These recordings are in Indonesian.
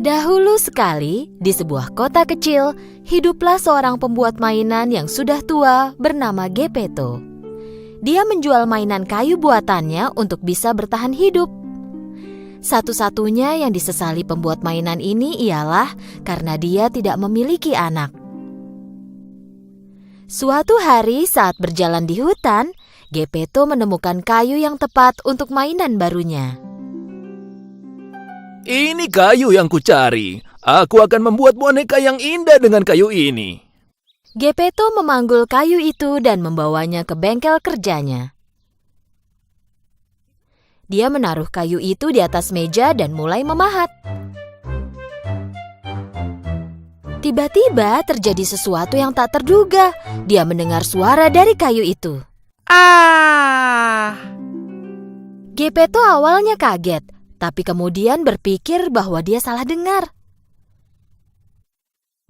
Dahulu sekali, di sebuah kota kecil, hiduplah seorang pembuat mainan yang sudah tua bernama Geppetto. Dia menjual mainan kayu buatannya untuk bisa bertahan hidup. Satu-satunya yang disesali pembuat mainan ini ialah karena dia tidak memiliki anak. Suatu hari saat berjalan di hutan, Geppetto menemukan kayu yang tepat untuk mainan barunya. Ini kayu yang kucari. Aku akan membuat boneka yang indah dengan kayu ini. Geppetto memanggul kayu itu dan membawanya ke bengkel kerjanya. Dia menaruh kayu itu di atas meja dan mulai memahat. Tiba-tiba terjadi sesuatu yang tak terduga. Dia mendengar suara dari kayu itu. Ah! Geppetto awalnya kaget, tapi kemudian berpikir bahwa dia salah dengar.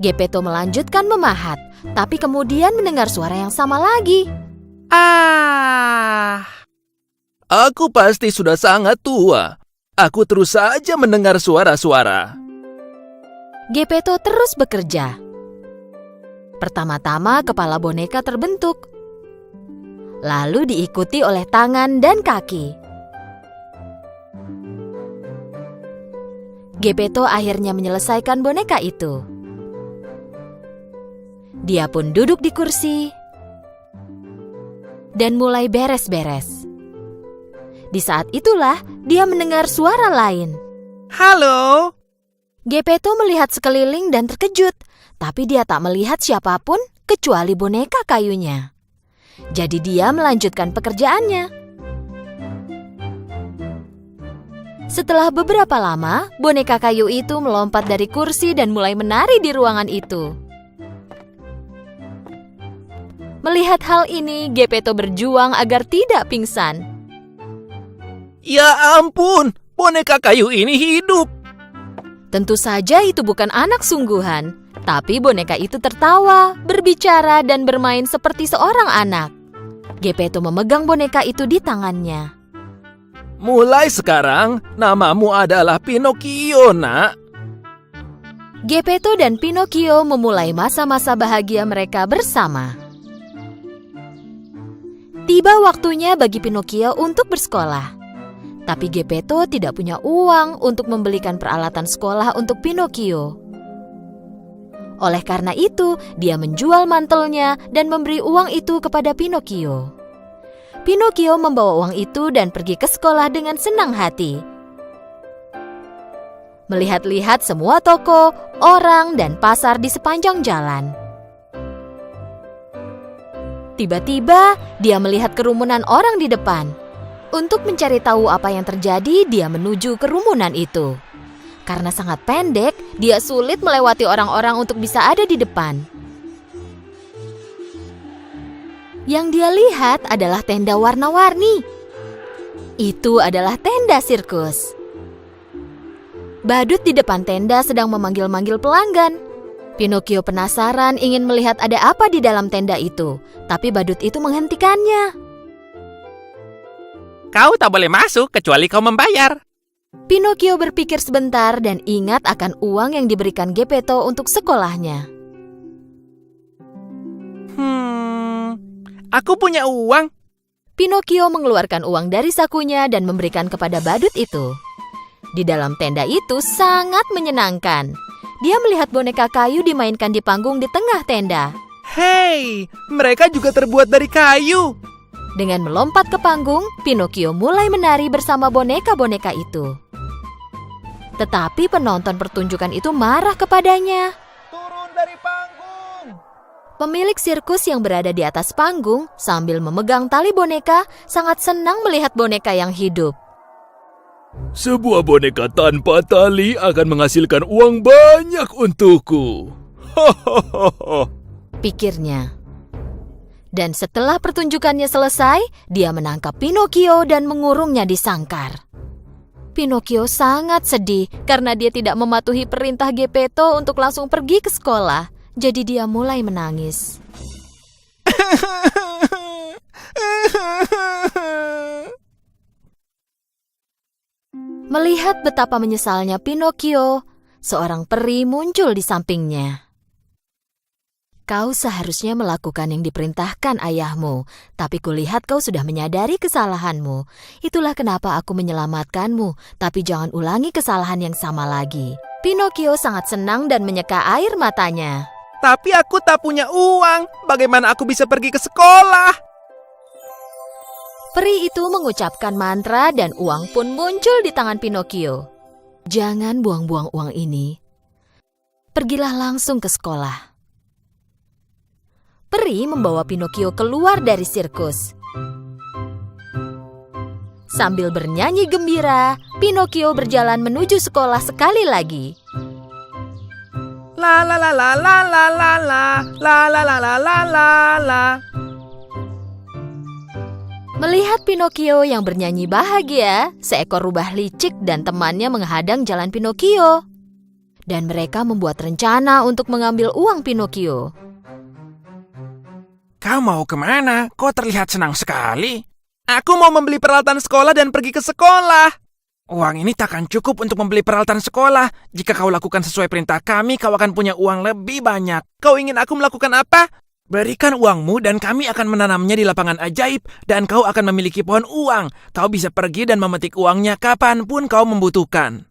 Geppetto melanjutkan memahat, tapi kemudian mendengar suara yang sama lagi. Ah! Aku pasti sudah sangat tua. Aku terus saja mendengar suara-suara. Geppetto terus bekerja. Pertama-tama kepala boneka terbentuk, lalu diikuti oleh tangan dan kaki. Geppetto akhirnya menyelesaikan boneka itu. Dia pun duduk di kursi dan mulai beres-beres. Di saat itulah dia mendengar suara lain. Halo? Geppetto melihat sekeliling dan terkejut, tapi dia tak melihat siapapun kecuali boneka kayunya. Jadi dia melanjutkan pekerjaannya. Setelah beberapa lama, boneka kayu itu melompat dari kursi dan mulai menari di ruangan itu. Melihat hal ini, Geppetto berjuang agar tidak pingsan. Ya ampun, boneka kayu ini hidup. Tentu saja itu bukan anak sungguhan, tapi boneka itu tertawa, berbicara, dan bermain seperti seorang anak. Geppetto memegang boneka itu di tangannya. Mulai sekarang, namamu adalah Pinocchio, nak. Geppetto dan Pinocchio memulai masa-masa bahagia mereka bersama. Tiba waktunya bagi Pinocchio untuk bersekolah. Tapi Geppetto tidak punya uang untuk membelikan peralatan sekolah untuk Pinocchio. Oleh karena itu, dia menjual mantelnya dan memberi uang itu kepada Pinocchio. Pinocchio membawa uang itu dan pergi ke sekolah dengan senang hati. Melihat-lihat semua toko, orang, dan pasar di sepanjang jalan. Tiba-tiba, dia melihat kerumunan orang di depan. Untuk mencari tahu apa yang terjadi, dia menuju kerumunan itu. Karena sangat pendek, dia sulit melewati orang-orang untuk bisa ada di depan. Yang dia lihat adalah tenda warna-warni. Itu adalah tenda sirkus. Badut di depan tenda sedang memanggil-manggil pelanggan. Pinocchio penasaran ingin melihat ada apa di dalam tenda itu, tapi badut itu menghentikannya. Kau tak boleh masuk kecuali kau membayar. Pinocchio berpikir sebentar dan ingat akan uang yang diberikan Geppetto untuk sekolahnya. Aku punya uang. Pinocchio mengeluarkan uang dari sakunya dan memberikan kepada badut itu. Di dalam tenda itu sangat menyenangkan. Dia melihat boneka kayu dimainkan di panggung di tengah tenda. Hei, mereka juga terbuat dari kayu. Dengan melompat ke panggung, Pinocchio mulai menari bersama boneka-boneka itu. Tetapi penonton pertunjukan itu marah kepadanya. Turun dari panggung. Pemilik sirkus yang berada di atas panggung sambil memegang tali boneka sangat senang melihat boneka yang hidup. Sebuah boneka tanpa tali akan menghasilkan uang banyak untukku. Pikirnya. Dan setelah pertunjukannya selesai, dia menangkap Pinocchio dan mengurungnya di sangkar. Pinocchio sangat sedih karena dia tidak mematuhi perintah Geppetto untuk langsung pergi ke sekolah. Jadi dia mulai menangis. Melihat betapa menyesalnya Pinocchio, seorang peri muncul di sampingnya. Kau seharusnya melakukan yang diperintahkan ayahmu, tapi kulihat kau sudah menyadari kesalahanmu. Itulah kenapa aku menyelamatkanmu, tapi jangan ulangi kesalahan yang sama lagi. Pinocchio sangat senang dan menyeka air matanya. Tapi aku tak punya uang. Bagaimana aku bisa pergi ke sekolah? Peri itu mengucapkan mantra dan uang pun muncul di tangan Pinocchio. Jangan buang-buang uang ini. Pergilah langsung ke sekolah. Peri membawa Pinocchio keluar dari sirkus. Sambil bernyanyi gembira, Pinocchio berjalan menuju sekolah sekali lagi. La la la la la la la la la la la la la la la. Melihat Pinocchio yang bernyanyi bahagia, seekor rubah licik dan temannya menghadang jalan Pinocchio. Dan mereka membuat rencana untuk mengambil uang Pinocchio. Kau mau kemana? Kau terlihat senang sekali. Aku mau membeli peralatan sekolah dan pergi ke sekolah. Uang ini takkan cukup untuk membeli peralatan sekolah. Jika kau lakukan sesuai perintah kami, kau akan punya uang lebih banyak. Kau ingin aku melakukan apa? Berikan uangmu dan kami akan menanamnya di lapangan ajaib dan kau akan memiliki pohon uang. Kau bisa pergi dan memetik uangnya kapanpun kau membutuhkan.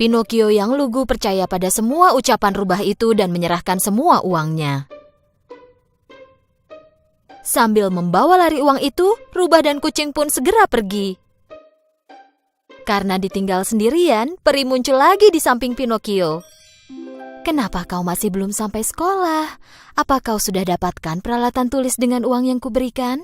Pinocchio yang lugu percaya pada semua ucapan rubah itu dan menyerahkan semua uangnya. Sambil membawa lari uang itu, rubah dan kucing pun segera pergi. Karena ditinggal sendirian, peri muncul lagi di samping Pinocchio. Kenapa kau masih belum sampai sekolah? Apa kau sudah dapatkan peralatan tulis dengan uang yang kuberikan?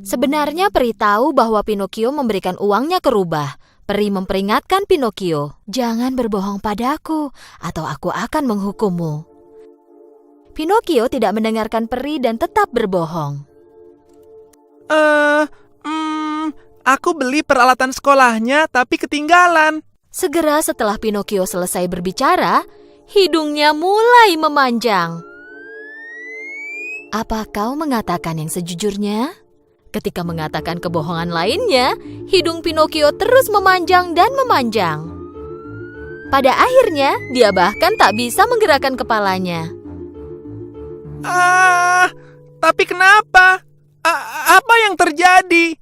Sebenarnya peri tahu bahwa Pinocchio memberikan uangnya ke rubah. Peri memperingatkan Pinocchio, jangan berbohong padaku atau aku akan menghukummu. Pinocchio tidak mendengarkan peri dan tetap berbohong. Aku beli peralatan sekolahnya tapi ketinggalan. Segera setelah Pinocchio selesai berbicara, hidungnya mulai memanjang. Apa kau mengatakan yang sejujurnya? Ketika mengatakan kebohongan lainnya, hidung Pinocchio terus memanjang dan memanjang. Pada akhirnya, dia bahkan tak bisa menggerakkan kepalanya. Tapi kenapa? Apa yang terjadi?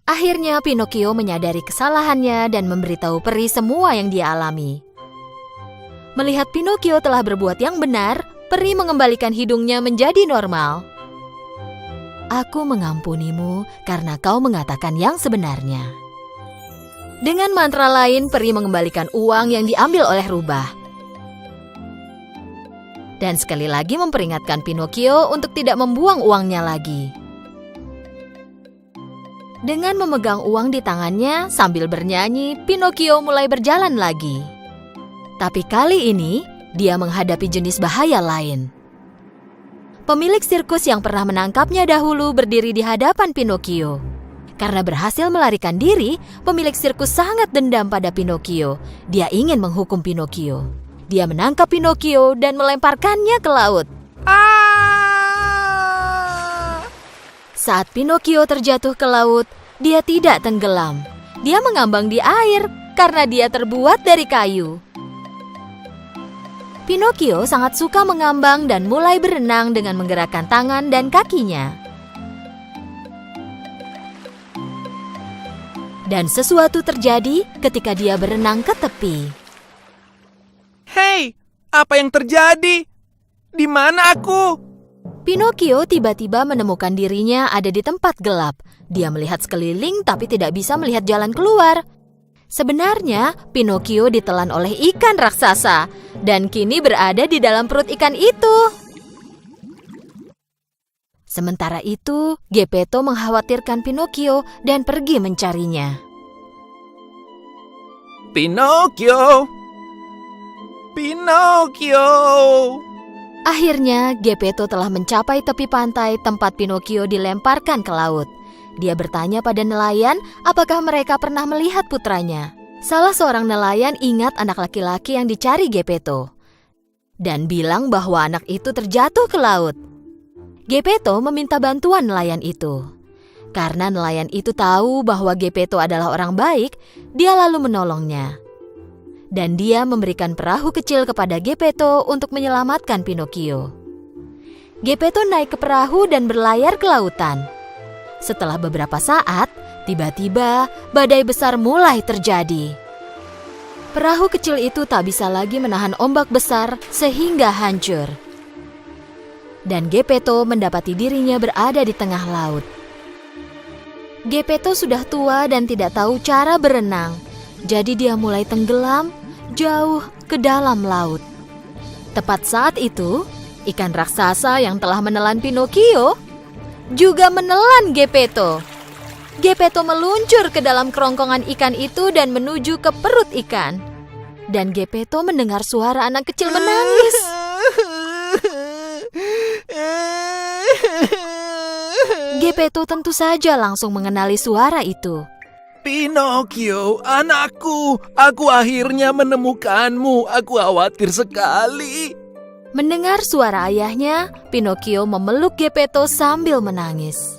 Akhirnya Pinocchio menyadari kesalahannya dan memberitahu peri semua yang dia alami. Melihat Pinocchio telah berbuat yang benar, peri mengembalikan hidungnya menjadi normal. Aku mengampunimu karena kau mengatakan yang sebenarnya. Dengan mantra lain, peri mengembalikan uang yang diambil oleh rubah. Dan sekali lagi memperingatkan Pinocchio untuk tidak membuang uangnya lagi. Dengan memegang uang di tangannya sambil bernyanyi, Pinocchio mulai berjalan lagi. Tapi kali ini, dia menghadapi jenis bahaya lain. Pemilik sirkus yang pernah menangkapnya dahulu berdiri di hadapan Pinocchio. Karena berhasil melarikan diri, pemilik sirkus sangat dendam pada Pinocchio. Dia ingin menghukum Pinocchio. Dia menangkap Pinocchio dan melemparkannya ke laut. Saat Pinocchio terjatuh ke laut, dia tidak tenggelam. Dia mengambang di air karena dia terbuat dari kayu. Pinocchio sangat suka mengambang dan mulai berenang dengan menggerakkan tangan dan kakinya. Dan sesuatu terjadi ketika dia berenang ke tepi. Hei, apa yang terjadi? Di mana aku? Pinocchio tiba-tiba menemukan dirinya ada di tempat gelap. Dia melihat sekeliling tapi tidak bisa melihat jalan keluar. Sebenarnya, Pinocchio ditelan oleh ikan raksasa dan kini berada di dalam perut ikan itu. Sementara itu, Geppetto mengkhawatirkan Pinocchio dan pergi mencarinya. Pinocchio! Pinocchio! Akhirnya, Geppetto telah mencapai tepi pantai tempat Pinocchio dilemparkan ke laut. Dia bertanya pada nelayan apakah mereka pernah melihat putranya. Salah seorang nelayan ingat anak laki-laki yang dicari Geppetto dan bilang bahwa anak itu terjatuh ke laut. Geppetto meminta bantuan nelayan itu. Karena nelayan itu tahu bahwa Geppetto adalah orang baik, dia lalu menolongnya. Dan dia memberikan perahu kecil kepada Geppetto untuk menyelamatkan Pinocchio. Geppetto naik ke perahu dan berlayar ke lautan. Setelah beberapa saat, tiba-tiba badai besar mulai terjadi. Perahu kecil itu tak bisa lagi menahan ombak besar sehingga hancur. Dan Geppetto mendapati dirinya berada di tengah laut. Geppetto sudah tua dan tidak tahu cara berenang, jadi dia mulai tenggelam jauh ke dalam laut. Tepat saat itu, ikan raksasa yang telah menelan Pinocchio juga menelan Geppetto. Geppetto meluncur ke dalam kerongkongan ikan itu dan menuju ke perut ikan. Dan Geppetto mendengar suara anak kecil menangis. Geppetto tentu saja langsung mengenali suara itu. Pinocchio, anakku, aku akhirnya menemukanmu. Aku khawatir sekali. Mendengar suara ayahnya, Pinocchio memeluk Geppetto sambil menangis.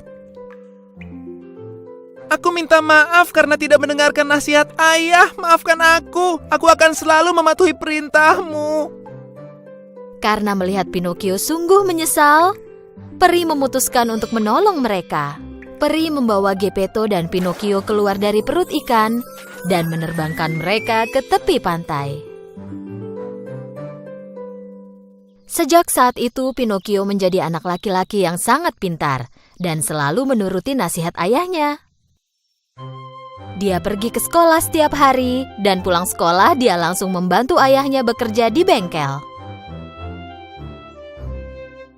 Aku minta maaf karena tidak mendengarkan nasihat ayah. Maafkan aku. Aku akan selalu mematuhi perintahmu. Karena melihat Pinocchio sungguh menyesal, peri memutuskan untuk menolong mereka. Peri membawa Geppetto dan Pinocchio keluar dari perut ikan dan menerbangkan mereka ke tepi pantai. Sejak saat itu, Pinocchio menjadi anak laki-laki yang sangat pintar dan selalu menuruti nasihat ayahnya. Dia pergi ke sekolah setiap hari dan pulang sekolah dia langsung membantu ayahnya bekerja di bengkel.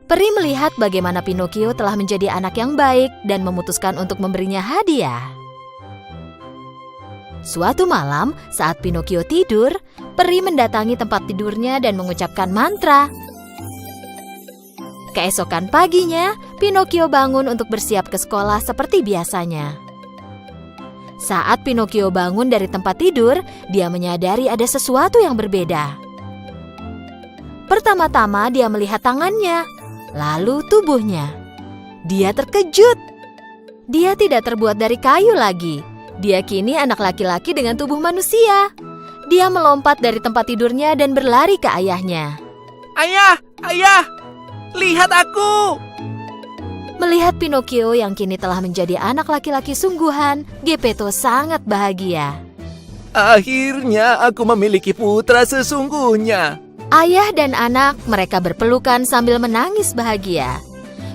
Peri melihat bagaimana Pinocchio telah menjadi anak yang baik dan memutuskan untuk memberinya hadiah. Suatu malam, saat Pinocchio tidur, peri mendatangi tempat tidurnya dan mengucapkan mantra. Keesokan paginya, Pinocchio bangun untuk bersiap ke sekolah seperti biasanya. Saat Pinocchio bangun dari tempat tidur, dia menyadari ada sesuatu yang berbeda. Pertama-tama dia melihat tangannya, lalu tubuhnya. Dia terkejut. Dia tidak terbuat dari kayu lagi. Dia kini anak laki-laki dengan tubuh manusia. Dia melompat dari tempat tidurnya dan berlari ke ayahnya. Ayah, ayah, lihat aku. Melihat Pinocchio yang kini telah menjadi anak laki-laki sungguhan, Geppetto sangat bahagia. Akhirnya aku memiliki putra sesungguhnya. Ayah dan anak mereka berpelukan sambil menangis bahagia.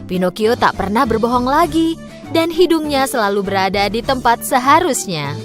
Pinocchio tak pernah berbohong lagi dan hidungnya selalu berada di tempat seharusnya.